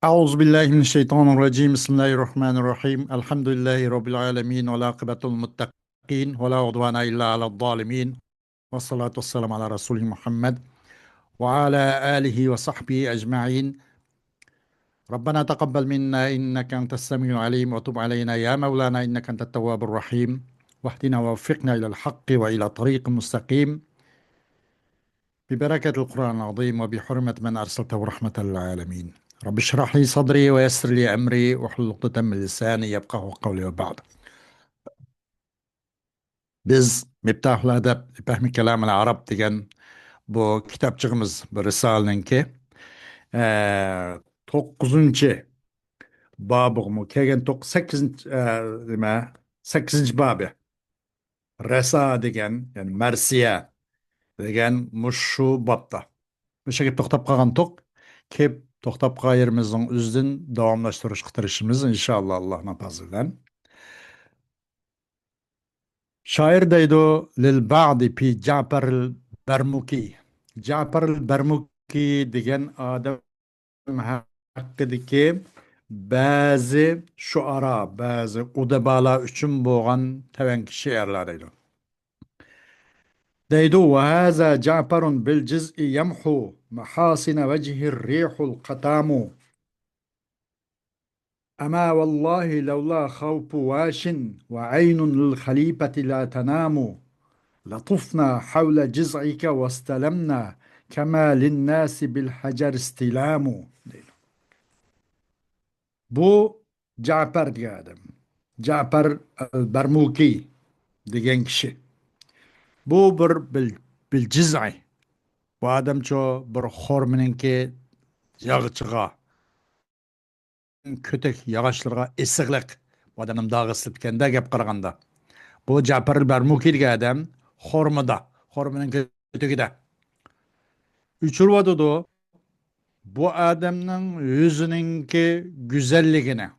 Euzubillahimineşşeytanirracim. Bismillahirrahmanirrahim. Elhamdülillahi Rabbil alemin. Ve lâkıbetul muttakin. Ve la udvana illa alel zalimin. Ve salatu vesselamu ala Resulü Muhammed. Ve ala alihi ve sahbihi ecma'in. Rabbena teqabbel minna inneke entes semiyul alim. Ve tub aleyna ya Mevlana inneke entet tevvabur rahim. Vahdina ve veffikna ilal hakkı ve ila tariqin mustakim. ببركة القرآن العظيم وبحرمة من أرسلته رحمة للعالمين رب اشرح لي صدري ويسر لي أمري واحلل عقدة من لساني يفقهوا قولي وبعد. Biz Miftahul Edeb Fehmi Kelamil Arab degan bu kitapçığımız bu Risale'ninki 9. babı kelgen 8. nima 8. babı Resa degan yani Mersiye degan mushu babda. Bu şekilde to'xtab qolgan to'q kelib to'xtab qolgan yerimizning o'zidan davomlashtirishga tirishimiz inshaalloh Allohning fazlidan. Shoir deydi lil ba'di fi Ja'far al-Barmuki. Ja'far al-Barmuki degan odam haqidagi ba'zi shuara, ba'zi udabalar uchun bo'lgan tavanki she'rlar deydi. deydi وهذا جعفر بالجزء يمحو محاسن وجه الريح القتام أما والله لولا خوف واش وعين للخليفة لا تنام لطفنا حول جذعك واستلمنا كما للناس بالحجر استلام. Bu Cafer diye adam. Cafer el-Bermuki degan kishi. Bu bil ciz'i. Bu adam ço bir xorminki yağçığa, kötek yağışlarga issiqlik. Bu adamın dağı ısılıp kende gap qaraganda. Bu Cafer el-Bermuki degan adam xormida, xorminki kötekide. Uçurvadı bu adamның yüzününki güzelligini,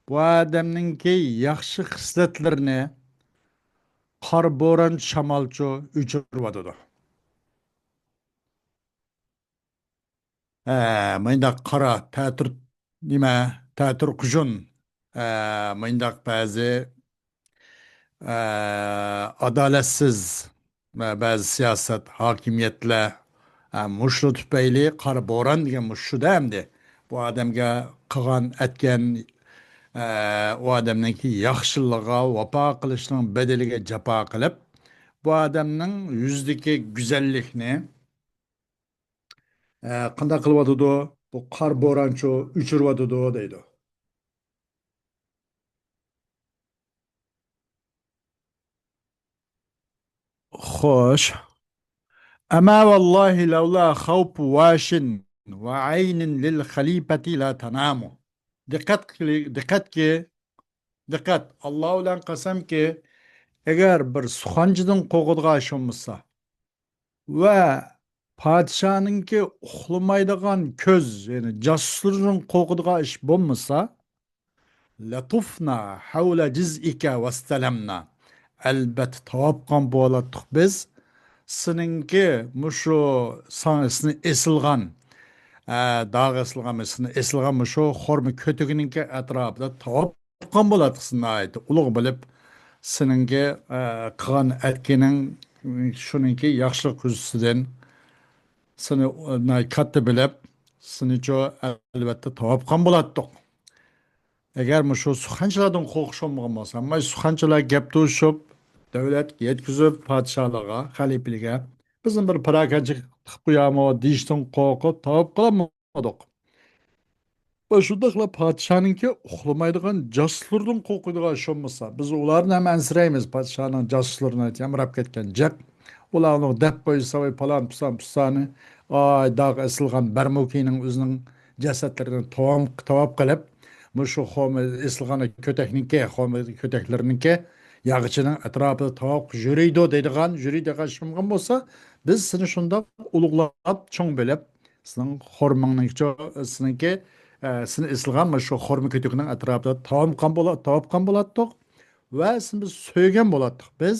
bu adamınki yaxşı xisletlerini qar boran shamalchu uçurvadı. Mıyndaq qara ta'tir nima ta'tir qujun mıyndaq ba'zi adaletsiz ve ba'zi siyosat hokimiyatlar mushlu tufayli qar bo'ron degan mushshuda hamdi bu odamga qilgan aytgan u odamniki yaxshiligiga vafo qilishning bedeliga jafo qilib bu odamning yuzdagi go'zallikni qanday qilyotidi bu qor bo'ronchu uchiryotidi deydi. Xo'sh. أما والله لولا خوف واش وعين للخليفة لا تنام. Dikkat. Allah ulan qasam ki eğer bir suxancıdan qoğudga aşılmışsa ve padişahınki uxlamaydigan köz yani casuslarının qoğudga iş bulmasa latufna havla ciz'ika vastalamna elbet tavapkan bo'ladik biz seninki muşu sanısını esilgan dağ esilgan seni esilgan muşu xormi kötügününki etrafında tavapkan bo'ladik seni ayeti ulug' bilib seninki qilgan atkining shuningki yaxshilik ko'zisidan seni katta bilib senicho albatta tavapkan bo'ladik. Eğer shu suxanchalardan qo'rqishmagan bo'lsa, amma suxanchalar gap to'shib, davlat yetkizib podshohlarga, xalifalarga bizim bir parakanchilik qilib qo'yamiz deyishdan qo'rqib tavab qilamadik. Va shundaqla podshohningki uxlamaydigan josuslardan qo'rqadigan ishonmasa, biz ularni ham ansiraymiz, podshohning josuslarini yamrab ketgan jiq. Ularni deb qo'ysa va palon pisani, ay dog' esilgan Barmukining o'zining jasadlarini tavab qilib shu xo'mi esilgani kötekleriniki yağıçının etrafında tavuk jüriydigan şımgan bolsa biz seni şunda ulug'lab çoğ bilib senin xormangning seninki seni esilgan shu xormi kötekning etrafida tavapkan bo'latdiq va seni biz so'ygan bo'latdiq biz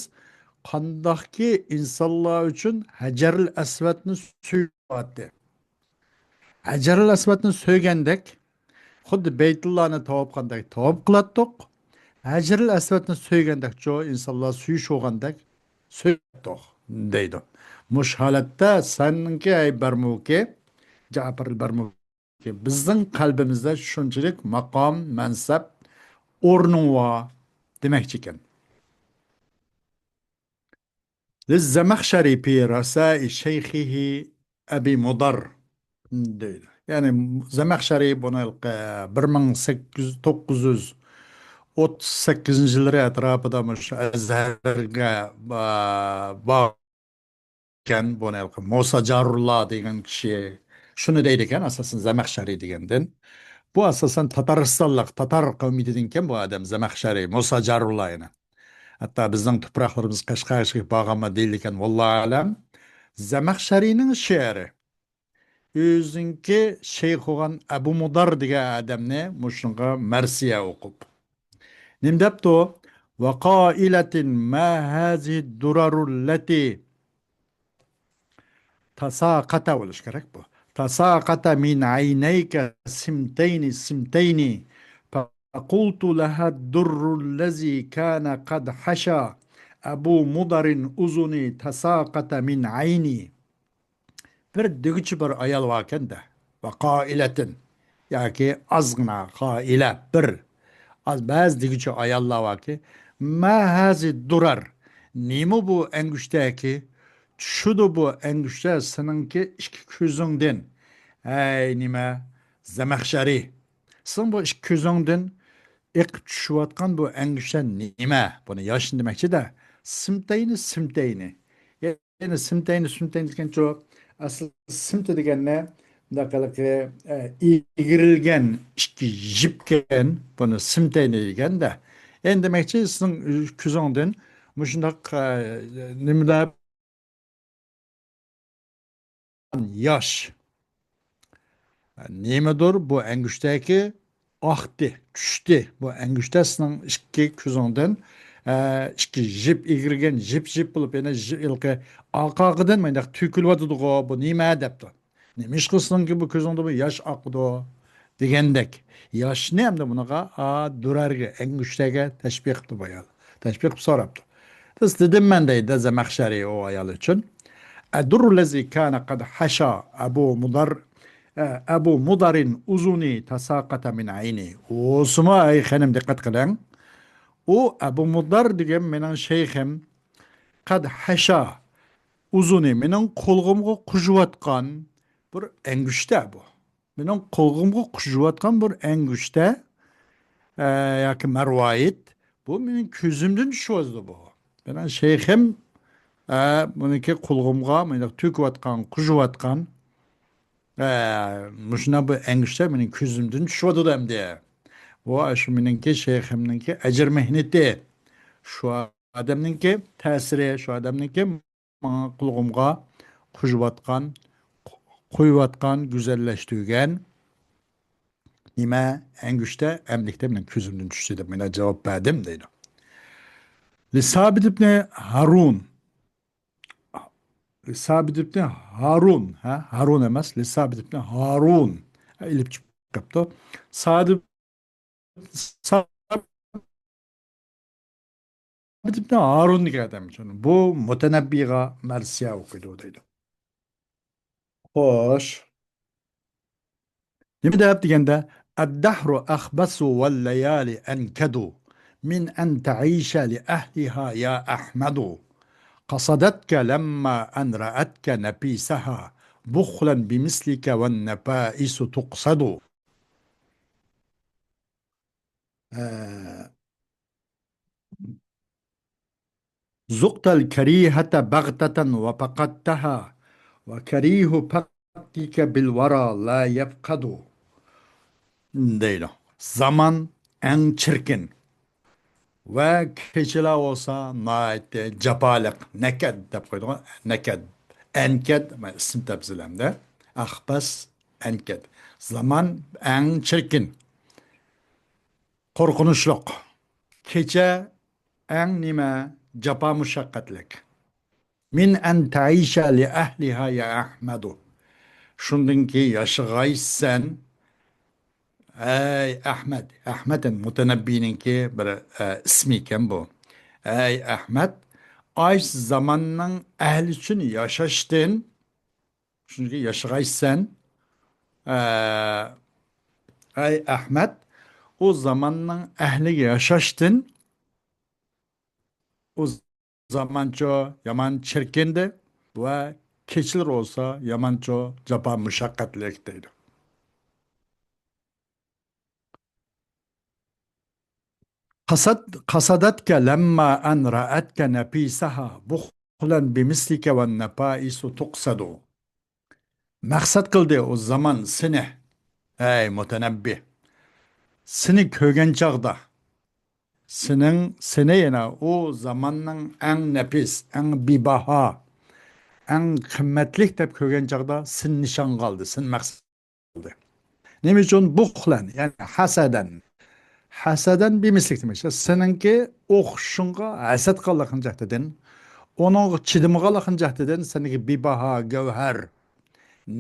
qandaqki insonlar uchun Hajarul Aswadni so'yatdi. Hajarul Aswadni so'ygandek xuddi Beytullahni tavopgandek tavob qilatdiq. Hajaril Aswadni so'ygandek, jo insonlar suyushgandek so'ydik deydi. Mush holatda sanki ay barmuki, Ja'far barmuki bizning qalbimizda shunchalik maqom, mansab, o'rning bor demakchi ekan. للزمخشري في رسائل شيخه أبي مضر deydi. Yani Zamaxshari buni 1838 yillar atrofida Azharga borgan buni Musa Jarullah degan kishi shuni deydi ekan, asosan Zamaxshari degandan. Bu asosan Tataristonlik Tatar qavmidan ekan bu odam Zamaxshari, Musa Jarullah yana. Hatta bizning tuproqlarimiz Qashqarga borganmi deydi ekan, vallohu alam. Zamaxsharining she'ri o'zinki shayx bo'lgan Abu Mudar degan odamni mushunga marsiya o'qib. Nim debdi? Va qailatin ma hazihi durarul lati tasaqata bo'lish kerak bu. Tasaqata min aynayka simtayni simtayni فقلت لها الدر الذي كان قد حشى أبو مضر أذني تساقط من عيني. Bir dügüçü bir ayal varken de ve kailetin ya ki azgına kaile bir az bazı dügüçü ayallar var ki ma hazi durar nimi bu engüşteki şudu bu engüşte seninki iki közünden ey nime zemekşeri sen bu iki közünden ilk düşüvatkan bu engüşten nime bunu yaşın demekçi de simteyni simteyni yani simteyni simteyni degan çok asıl simte deganne bunaqalıqı egirilgen iki jipken bunu simteyni degan da endi demekçi sizin közünden mushundaq nimada yaş nemedir bu engüşteki aktı, düştü. Bu engüştesinin iki közünden iki jip egirgen jip bulup yani ilki akağıdan mı tükülüyordu bu nime depti. Nemiş kılsın ki bu közünde bu yaş akıdı degendek. Yaş ne hem de buna durarga engüşteki teşbihti bu ayal. Teşbih soraptı. Tıs dedim ben de Zemahşeri o ayal için. الدر الذي كان قد حشى أبو مضر أذني تساقط من عيني وسما أي خانم دقت قلن و أبو مضر ديگem menen şeyhim kad haşa uzuni menen kolgumga kujuvatkan bir engüşte bu. Menen kolgumga kujuvatkan bir engüşte yaki mervayit bu menen közümdün düşüyordu bu. Menen şeyhim buniki kulğumga menen tüküvatkan kujuvatkan muşuna bu engişte menin közümdün düşüyordu dem diye. Bu aşı meninki şeyhimninki ecir mehneti. Şu adamninki tesiri, şu adamninki bana kulğumga kujuvatkan, koyuvatkan, güzelleştirigen nime engişte emlikte menin közümdün düştü de mene cevap verdim deydi. Lisabit ibn Harun Sabit ibn Harun, Harun emas, Sabit ibn Harun. İlip çıkıptı. Sabit ibn Harun degan adam için. Bu Mutenebbiga marsiya o'qiydi deydi. Xo'sh. Nima deyapti deganda ad-dahru akhbasu wal layali ankadu min an ta'isha li ahliha ya Ahmadu. قصدتك لما أن رأتك نبيسها بخلا بمثلك والنفائس تقصد زقت الكريهة بغتة وفقدتها وكريه فقدك بالورى لا يفقد deydi. Zaman en çirkin ve keçiler olsa naite cabalık neked dep koydu. Neked enked isim tebzilemde ahbas enked zaman en çirkin korkunçluk keçe en nime capa muşakkatlik min en taişa li ahliha ya Ahmedu şundun ki yaşıgaysan Ey Ahmet, Ahmet'in Mutanabbi'ninki bir ismi ekan bu. Ey Ahmet, ay zamanның ahli üçün yaşaşdın. Çünkü yaşaysan, e, ey Ahmet, o zamanның ahliga yaşaşdın. O zamancho yaman çirkindi ve keçilir olsa yamancho capa müşakkatlik deydi. قصدتك لما أن رأتك نفيسها بخلا بمثلك والنفائس تقصد. Maqsad qildi o zaman seni, ey mutanabbi, seni ko'rgan chog'da, seni yana o zamanning eng nafis, eng bebaho, eng qimmatli deb ko'rgan chog'da sen nishon qoldi, sen maqsad qildi. Nima uchun buxlan, ya'ni hasadan. Hasadan bir mislik demek. Seninki o'qishingga hasad qilgan chog'dadan, onun chidimiga qilgan chog'dadan seninki bebaho, gavhar,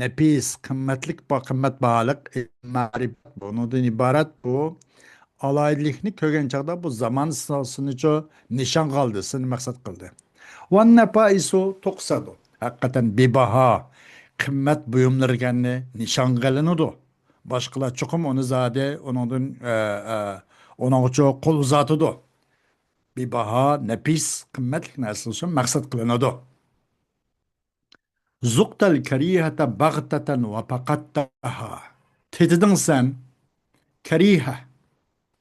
nefis, qimmatlik, qimmat baholik ma'rifat bundan iborat bu alaylikni ko'rgan chog'da bu zamon sinicho nishon qoldi, seni maqsad qildi. Van nafaisu to'qsadu. Haqiqatan bebaho, qimmat buyumlar ekanini nishon qilinadi. Boshqalar chuqum uni zade uningdan uning uchun qo'l uzatadi. Bebaho, nafis, qimmatli narsa uchun maqsad qilinadi. Zuqtal karihata bag'tatan va faqattaha. Tetidin sen kariha,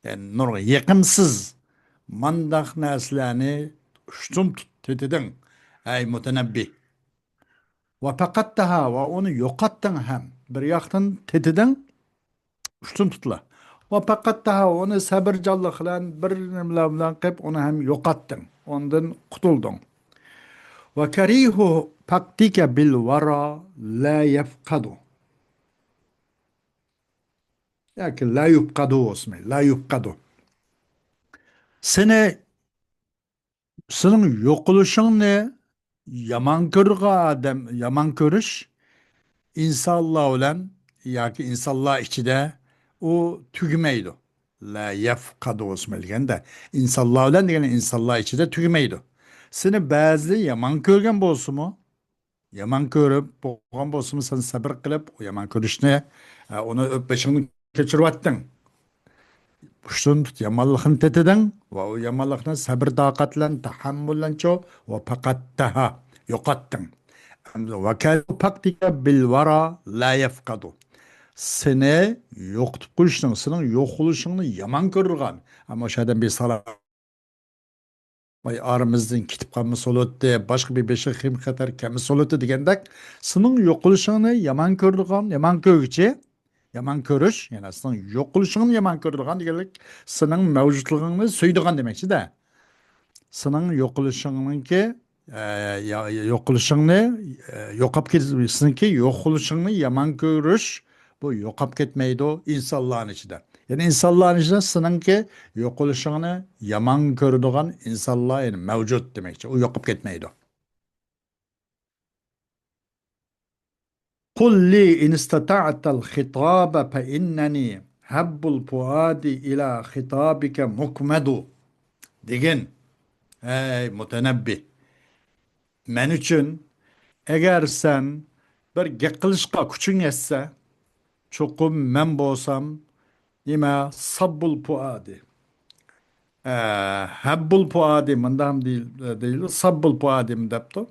yani nurga yaqimsiz mandaq narsalarni ushtun tetidin. Ey mutanabbi. Va faqattaha va uni yo'qotding ham. Bir yoqdan tetidin ushtun tutla. Va faqattaha uni sabrjonlik bilan bir nima bilan qilib uni ham yo'qotding. Ondan qutulding. Va karihu faqtika bil wara la yafqadu. Yoki la yubqadu ismi, la yubqadu. Seni, senin yo'qolishingni yomon ko'rgan odam, yomon ko'rish insonlar bilan yoki insonlar ichida u tugamaydi. La yafqadu ismi deganda insonlar bilan degani insonlar ichida tugamaydi. Seni ba'zi yomon ko'rgan bo'lsa-mu, yomon ko'rib bo'lgan bo'lsa-mu, sen sabr qilib, o yomon ko'rishni, uni o'pishingni kechiryapting. Puştun tut yamallıkın teteden ve o yamallıkını sabır taqatlan tahammüllenço ve faqattaha yokattın. Ve kâlu paktike bil vara la yefkadu. Seni yoqtup qo'yishning, sening yo'q bo'lishingni yomon ko'rgan. Ammo o'shadan bir salat aramizdan ketib qolmasa bo'ladi, boshqa bir beshi xim xatar kelmasa bo'ladi degandek, sening yo'q bo'lishingni yomon ko'rgan, yomon ko'rguchi yomon ko'rish, ya'ni sening yo'q qilishingni yomon ko'radigan deganlik, sening mavjudligingni so'ydigan demakchi-da. Sening yo'q qilishingninki yo'q qilishingni yo'qolib ketish, seninki yo'q qilishingni yomon ko'rish bu yo'qolib ketmaydi insonlarning ichida. Ya'ni insonlarning ichida seningki yo'q qilishingni yomon ko'radigan insonlar yani mavjud demakchi. U yo'qolib ketmaydi. قل لي إن استطعت الخطاب فإنني هب الفؤاد إلى خطابك مكمد degin. Ey mutanabbi. Men üçün eğer sen bir gap qilishga kuching yetsa, cho'qim men bo'lsam, nima sabbul fuadi. Habbul fuadi mendam değil, sabbul fuadim depti.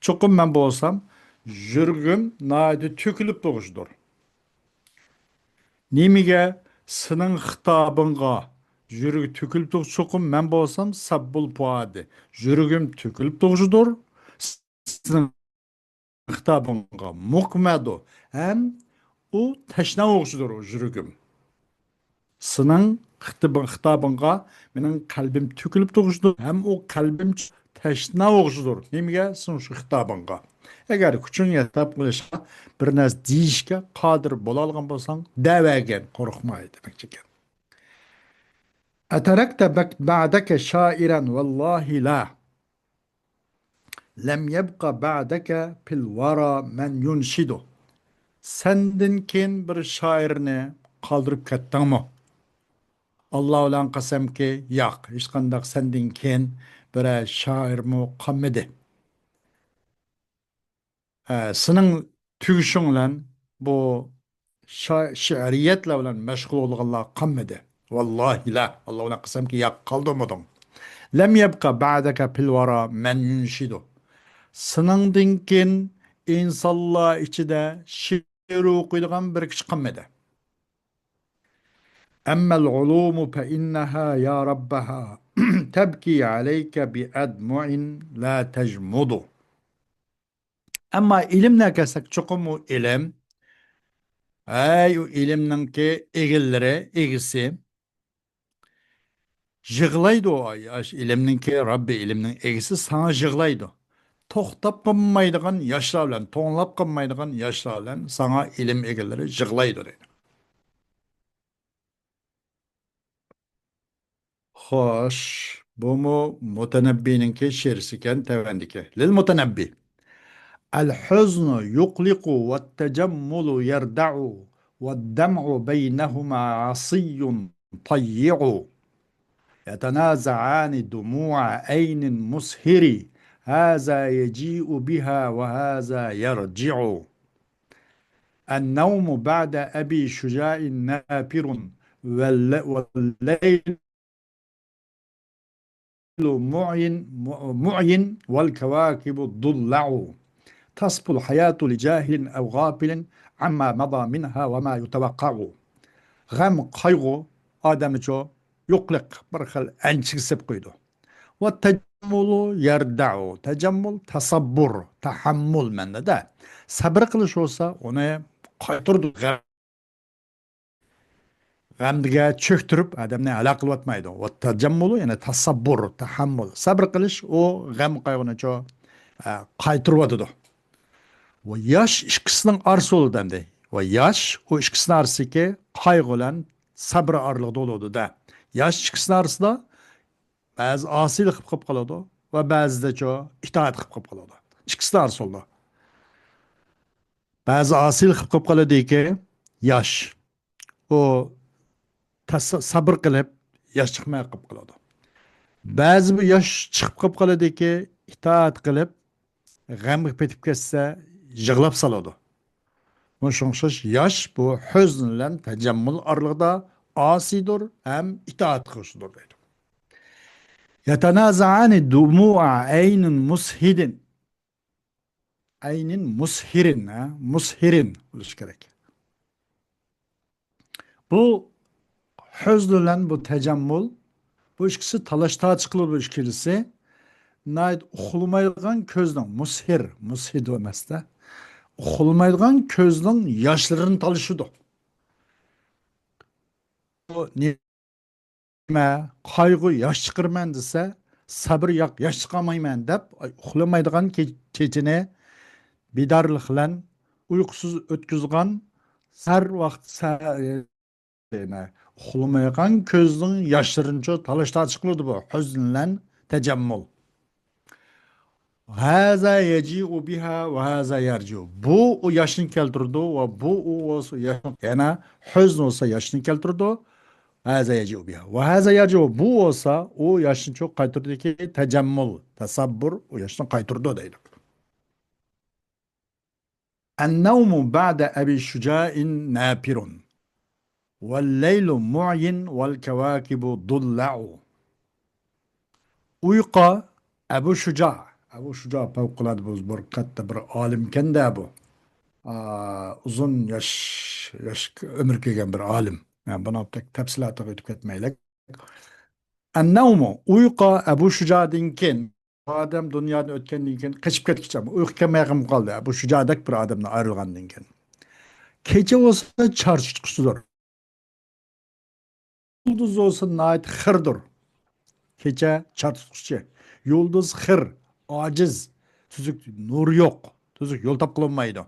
Cho'qim men bo'lsam, yurgim naydi tökülüp doğuşdur. Nimaga sening xitobingga yuragi to'kilib cho'qim men bo'lsam sabbul puadi. Yuragim to'kilib tug'shidir. Sening xitobingga muqmadu. Ham u tashna o'g'shidir o yuragim. Sening xitobingga mening qalbim to'kilib tug'shidir. Ham u qalbim tashna o'g'shidir. Nimaga sen shu xitobingga? Agar kuching yetib qilishga bir narsa deyishga qodir bo'la olgan bo'lsang, da'vagan qo'rqmay demakchi ekan. Atarakta ba'daka shoiran vallohi la. Lam yabqa ba'daka fil wara man yunshidu. Sendin keyin bir shoirni qoldirib ketdingmi? Alloh bilan qasamki, yo'q, hech qanday sendan keyin bir shoirmi qolmadi. Sening tugishing bilan bu she'riyatlar bilan mashg'ul bo'lganlar qolmadi. Vallohi la, Alloh bilan qasamki, yo'q, qoldirmading. Lam yabqa ba'daka fil wara man yunshidu. Seningdan keyin insonlar ichida she'r o'qiydigan bir kishi qolmadi. أما العلوم فإنها يا ربها تبكي عليك بأدمع لا تجمد. Ama ilimle kesek çokumu ilim, ay o ilimden ki egilleri, egisi, jığlaydı o ay, ilimden ki Rabbi ilimden egisi sana jığlaydı. Toxtap qınmaydıgan yaşlar bilen, toğlap qınmaydıgan yaşlar bilen sana ilim egilleri jığlaydı dedi. Xoş, bu mu mutenebbininki şiirsiken tevendiki. Lil mutenebbi. الحزن يقلق والتجمل يردع والدمع بينهما عصي طيع يتنازعان دموع عين مسهر هذا يجيء بها وهذا يرجع النوم بعد أبي شجاع نافر والليل معين والكواكب الضلع تصفو الحياة لجاهل أو غافل عما مضى منها وما يتوقع. Gam kaygı adamı yokluk bir xil ençiksip koydu. Ve tecammulu yerda'u. Tecammul tasabbur, tahammül mende de. Sabır kılış olsa onu kaytırdı. Gamdiga çöktürüp adamını alak kılvatmaydı. Ve tecammulu yani tasabbur, tahammül. Sabır kılış o gam kaygını kaytırvadı. Ve yaş ikisinin arası oldu dendi. Ve yaş o ikisinin arası ki kaygılan sabır arlığı doludu da. Yaş ikisinin arası da bazı asilik kıp kaladı ve bazı da itaat kıp kaladı. İkisinin arası oldu. Bazı asilik kıp kaladı ki yaş o sabır kılıp yaş çıkmaya kıp kaladı. Bazı bir yaş çıkıp kıp kaladı ki itaat kılıp gam petip kesse yığılap saladı. Şoňşaş yaş bu hüzn bilen tecammül arlygyda asidur hem itaat kılşydyr diýdi. Yetenaza'ani dumu'a aynin mushidin. Aynin mushirin, mushirin buluş gerek. Bu hüzn bilen bu tecammül bu ikisi talaşta çıkılır bu ikilisi. Nayt uxulmaydigan közden mushir, mushid emasda. Uxulmaydigan közden yaşlarını talışıdı. Bu qayg'u yosh chiqirman desa sabr yo'q yosh chiqolmayman deb uxlamaydigan kechini bedorlik bilan uyqusiz o'tkazgan har vaqt uxlamaydigan ko'zning yoshlarini talash tortiq bu huzn bilan tajammul. Haza yaji'u biha ve haza yarji'u. Bu o yaşını keltirdi ve bu o yaşını yani huzn olsa yaşını keltirdi. Haza yaci'u biha. Ve haza yarci'u bu olsa o yaşını çok kaytırdı ki tecammül, tasabbur o yaşını kaytırdı deydik. Ennevmu ba'de ebi şüca'in napirun. Vel leylu mu'yin vel kevakibu dulla'u. Uyqa Ebu Şuca. Ebu Şuca fevkalade bir katta bir alimken de bu. Uzun yaş ömür kegen bir alim. Yani buna pek tefsilatı ötüp etmeyle. Ennevmu uyqa Ebu Şuca'dinken adam dünyadan ötkendiğinken kaçıp ketkiç ama uyku kemeyğim kaldı. Ebu Şuca'dak bir adamla ayrılgandinken. Gece olsa çarşıçkısıdır. Yıldız olsa nait hırdır. Gece çarşıçkısı. Yıldız hır, aciz, tüzük nur yok. Tüzük yol tapkılanmaydı.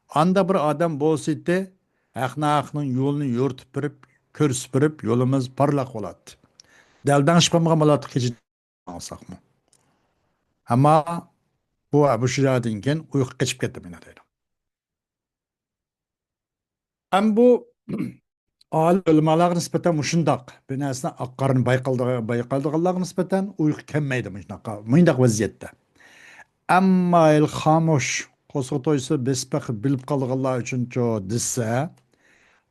Anda bir adam bolsaydı, aknın yolunu yurtup birip, körsüp birip yolumuz parlak oladı. Delden şıpamağa malatık gece alsak mı? Ama bu Ebu Şuca deyinken uyku geçip gitti bana dedi. Hem bu Ali ulamolarga nisbatan mushundoq bir narsani oqqarni bayqaldiganlarga nisbatan uyqu kelmaydi shunaqa mundaq vaziyatda. Ammo el xomush qo'shiq to'ysa besbaqi bilib qolganlar uchunchu desa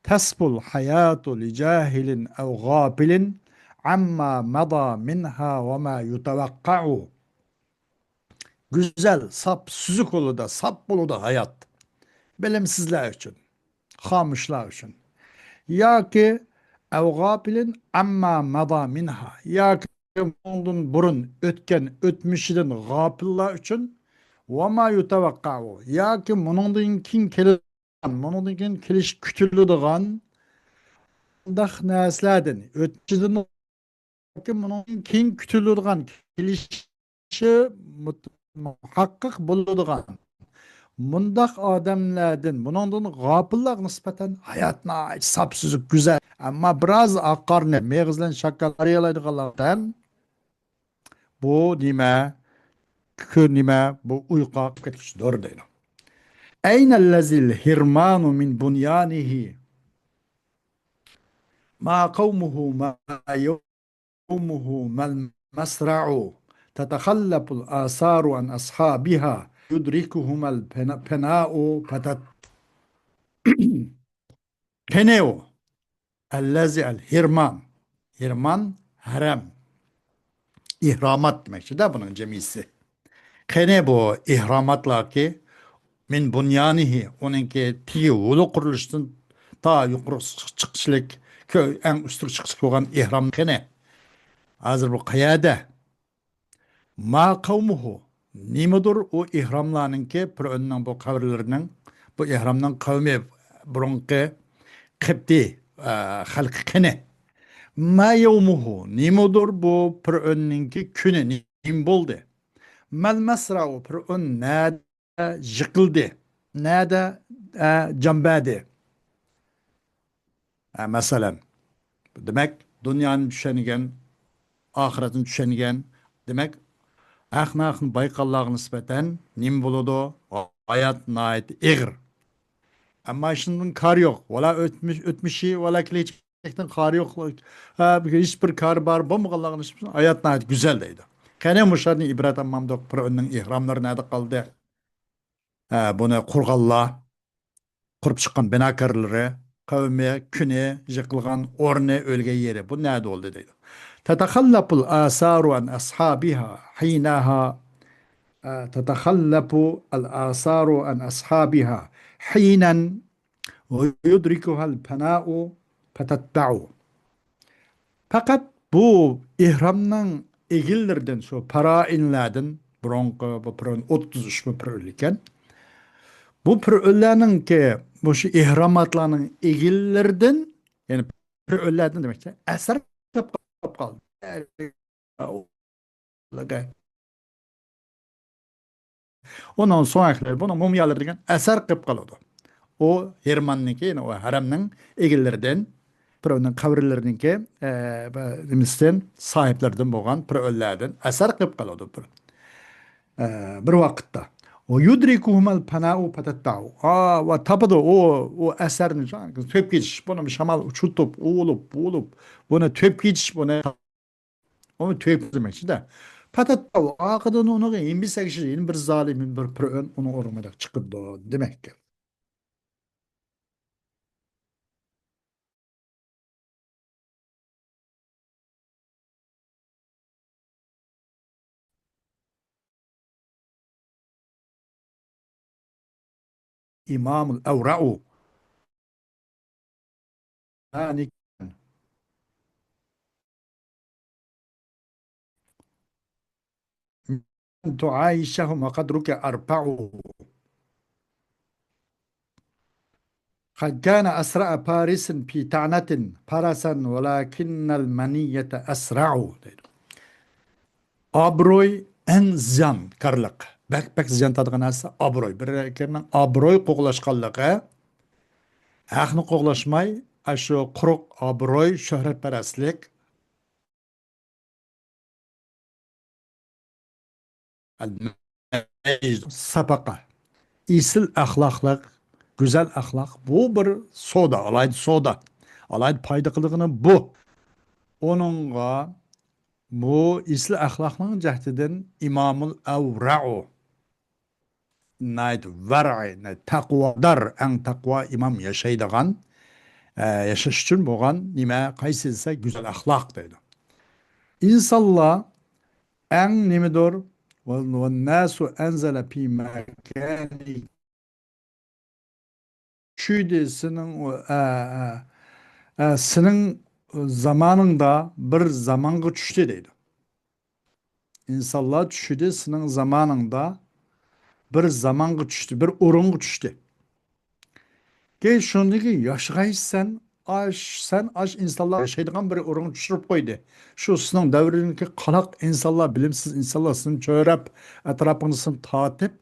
tasbul hayatu li jahilin aw g'afilin amma mada minha va ma yutawaqqa'u. Güzel, sap, süzük olu da, sap bolu da hayat. Bilimsizler için, xamuşlar için. Ya ki evgapilin amma mada minha. Ya ki ondan burun ötken ötmüşiden gapiller için ve ma yutavakka'u. Ya ki bunun kin kelir bunun keliş kütülüdüğün dağ neslerden ötmüşiden ki bunun kin kütülüdüğün kelişi muhakkak buluduğun mundaq odamlardan, buningdan g'ofillar nisbatan hayotni sapsuzib go'zal. Ammo biroz oqqarni meg'izlan shakkar yelaydiganlardan bu nima, nima, bu uyqu ketishdir deydi. Aynallazil hirmanu min bunyanihi ma qawmuhu ma yawmuhu mal masra'u تتخلف الآثار عن أصحابها يدركهم الفناء فتتنeo Ellezi el hirman. Hirman harem. İhramat demektir de bunun cemisi. Kene bu ihramatla ki min bunyanihi onunki tiyi ulu kuruluştun ta yukarı çıkışlık köy en üstü çıkışlık olan ihram kene. Hazır bu kıyade ma kavmuhu nimudur o ihramlarının ki bir önünden bu kavirlerinin bu ihramdan kavmi burunki kıpti halkı kene. Ma yevmuhu nimudur bu pir'önninki küni nim buldu. Mal masra'u pir'ön nade jıkıldı. Nade cambadi. Mesela demek dünyanın düşenigen, ahiretin düşenigen demek ahın baykallığa nispeten nim buludu. Hayat nait igr. Ama şimdi kar yok. Valla ötmüşü, valla gelecekten kar yok. Hiçbir kar var. Bu mu Allah'ın ismi? Hayat nayet güzel deydi. Kene muşarını ibret ammamdok bir önün ihramları nerede kaldı? Bunu kurgalla, kurup çıkan binakarları, kavme, küne, yıkılgan, orne, ölge yeri. Bu nerede oldu deydi. Tetekallapul asaru an ashabiha hinaha تتخلف الآثار عن أصحابها حينا ويدركها الفناء فتتبعه. Fakat bu ihramdan egillerden şu para inlerden bronka bu pron 33 mü pürlüken bu pürüllerinin ki bu şu ihramatlarının egillerden yani pürüllerden demek eser kaldı. Ondan sonra bunu mumyalar degan eser qilib qoladi. O Hermanniki, yani o haramning egillaridan, birovning qabrlariniki, nimasidan sahiplardan bo'lgan birovlardan asar qilib qoladi bir vaqtda. O yudrikuhumal panau patattau. Va tapadi o asarni töp ketish, buni shamol uchirtib, o'lib, buni töp ketish, buni onu töp demekçi de. Fakat arkadan onu 28 kişinin bir zalimin bir pırön onu ormada çıkırdı demek ki. İmamul Evra'u yani تعايشهم وقدرك أربعه قد كان أسرع باريس في تعنة فرسا ولكن المنية أسرع. Abroy en ziyan karlık. Bek ziyan tadığın narsa abroy. Bir kerinin abroy qoğulaşqanlığı Ahni qo'g'lashmay, shu quruq obro'y, shuhratparastlik, sabaqa, isil axloqlik, go'zal axloq bu bir soda, alaydi soda. Alayda payda qılığını bu. Onunğa bu isli əxlaqның cəhdidən İmamul Əvra'u naydı var'i taqvodar en taqvo imam yaşaydigan yaşaş üçün bo'lgan nima qaysi desa go'zal axloq deydi. İnsanlar en nimidir ve nasu enzele fi makani şuydu senin zamanında bir zamanga düştü deydi. İnsanlar düştü senin zamanında bir zamanga düştü, bir orunga düştü. Gel şundaki yaşaysan sen aş insanlar yaşaydigan bir orunga düşürüp koydu. Şu senin devrindeki kanak insanlar, bilimsiz insanlar seni çöğrep, etrafını tatip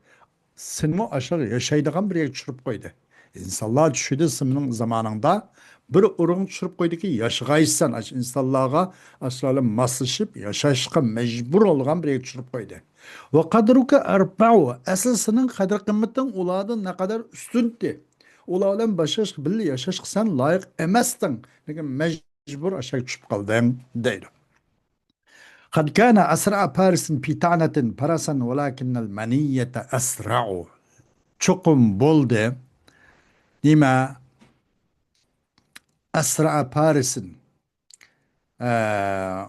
seni aşağı yaşaydigan bir yere düşürüp koydu. İnsanlar düşürdü senin zamanında bir urun düşürüp koydu ki yaşaysan aş insanlarga aşağıya maslaşıp yaşayışka mecbur olgan bir yere düşürüp koydu. Ve kadruka erba'u asıl senin kadir kıymetin ulardan ne kadar üstündü. Ularla başa birli yaşayışka sen layık emestin. Lekin mecbur aşağı düşüp kaldın deydi. قد كان أسرع فارس في طعنة فرسا ولكن المنية أسرع. Çokum bolde nima Esra Paris'in eee,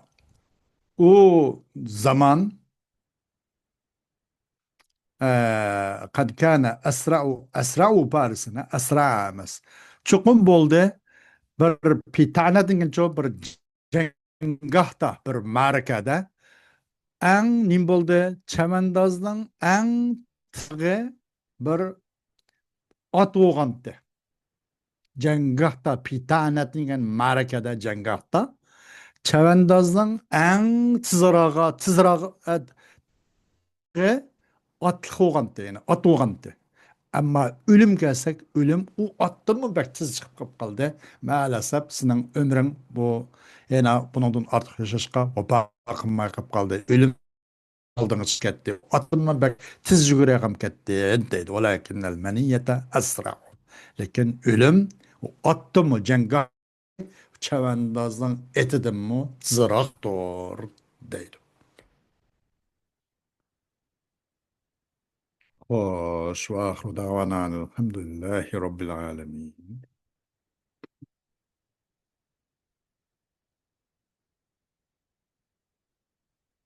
o zaman kad kana esra'u Paris'in esra emas. Çokum bolde bir pitana dingen çok bir cengahta bir marakada en nim bolde çamandazdan en tıgı bir at oğandı. Cengahta pitana dingen marakada cengahta Çavandozning eng tezrog'i otliq bo'lgandi, ya'ni ot bo'lgandi. Ammo o'lim kelsak, o'lim u otdanmi bak tez chiqib qolib qoldi. Ma'lasab, sening umring bu yana bundan ortiq yashashga vafo qilmay qolib qoldi. O'lim oldinga chiqib ketdi. Otdanmi bak tez yugura ham ketdi deydi. Valakinnal maniyata asra. Lekin o'lim u otdanmi jangga chavandozning etidimi tezroqdir deydi. Xo'sh, va oxiru da'vana alhamdulillahi robbil alamin.